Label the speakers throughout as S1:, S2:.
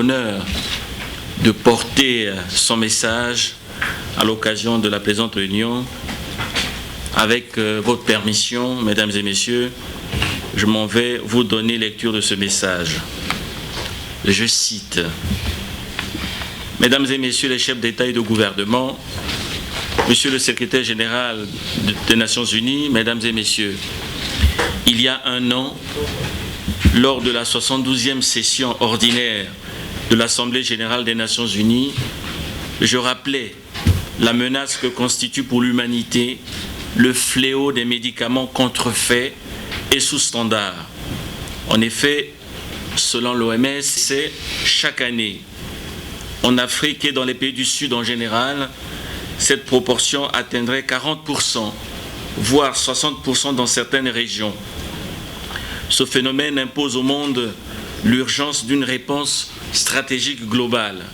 S1: L'honneur de porter son message à l'occasion de la présente réunion. Avec votre permission, mesdames et messieurs, je m'en vais vous donner lecture de ce message. Je cite: Mesdames et messieurs les chefs d'État et de gouvernement, Monsieur le secrétaire général des Nations Unies, mesdames et messieurs, il y a un an, lors de la 72e session ordinaire de l'Assemblée générale des Nations Unies, je rappelais la menace que constitue pour l'humanité le fléau des médicaments contrefaits et sous standard. En effet, selon l'OMS, chaque année, en Afrique et dans les pays du Sud en général, cette proportion atteindrait 40%, voire 60% dans certaines régions. Ce phénomène impose au monde l'urgence d'une réponse stratégique globale.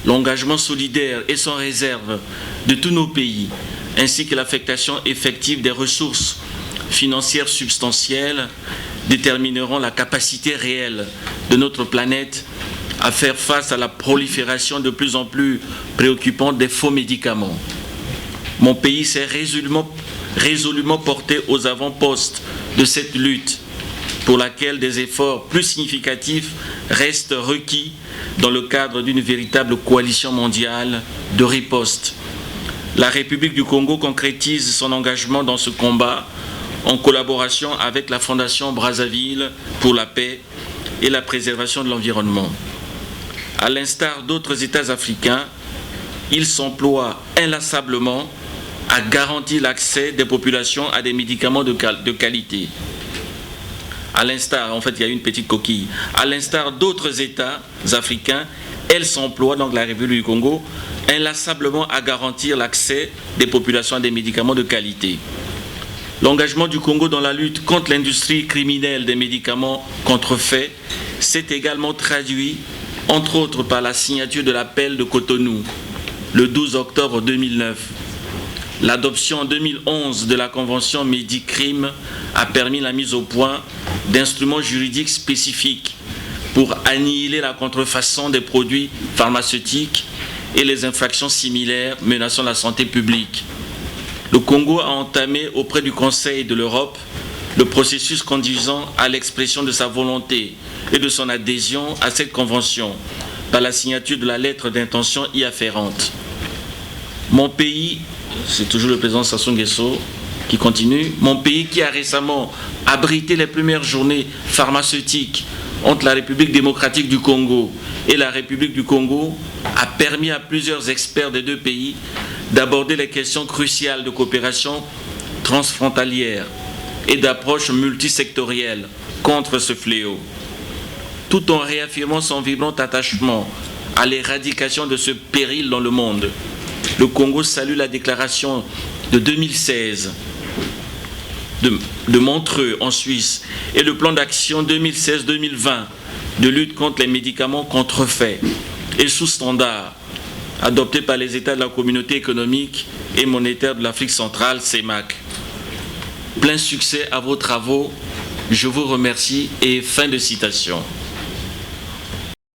S1: L'engagement solidaire et sans réserve de tous nos pays, ainsi que l'affectation effective des ressources financières substantielles, détermineront la capacité réelle de notre planète à faire face à la prolifération de plus en plus préoccupante des faux médicaments. Mon pays s'est résolument porté aux avant-postes de cette lutte, pour laquelle des efforts plus significatifs restent requis dans le cadre d'une véritable coalition mondiale de riposte. La République du Congo concrétise son engagement dans ce combat en collaboration avec la Fondation Brazzaville pour la paix et la préservation de l'environnement. À l'instar d'autres États africains, il s'emploie inlassablement à garantir l'accès des populations à des médicaments de qualité. À l'instar, en fait, il y a une petite coquille. À l'instar d'autres États africains, elle s'emploie, donc la République du Congo, inlassablement à garantir l'accès des populations à des médicaments de qualité. L'engagement du Congo dans la lutte contre l'industrie criminelle des médicaments contrefaits s'est également traduit, entre autres, par la signature de l'appel de Cotonou, le 12 octobre 2009. L'adoption en 2011 de la Convention Médicrime a permis la mise au point d'instruments juridiques spécifiques pour annihiler la contrefaçon des produits pharmaceutiques et les infractions similaires menaçant la santé publique. Le Congo a entamé auprès du Conseil de l'Europe le processus conduisant à l'expression de sa volonté et de son adhésion à cette convention par la signature de la lettre d'intention y afférente. Mon pays, c'est toujours le président Sassou Nguesso qui continue, mon pays qui a récemment abrité les premières journées pharmaceutiques entre la République démocratique du Congo et la République du Congo, a permis à plusieurs experts des deux pays d'aborder les questions cruciales de coopération transfrontalière et d'approche multisectorielle contre ce fléau, tout en réaffirmant son vibrant attachement à l'éradication de ce péril dans le monde. Le Congo salue la déclaration de 2016 de Montreux en Suisse et le plan d'action 2016-2020 de lutte contre les médicaments contrefaits et sous standard adopté par les États de la Communauté économique et monétaire de l'Afrique centrale, CEMAC. Plein succès à vos travaux, je vous remercie et fin de citation.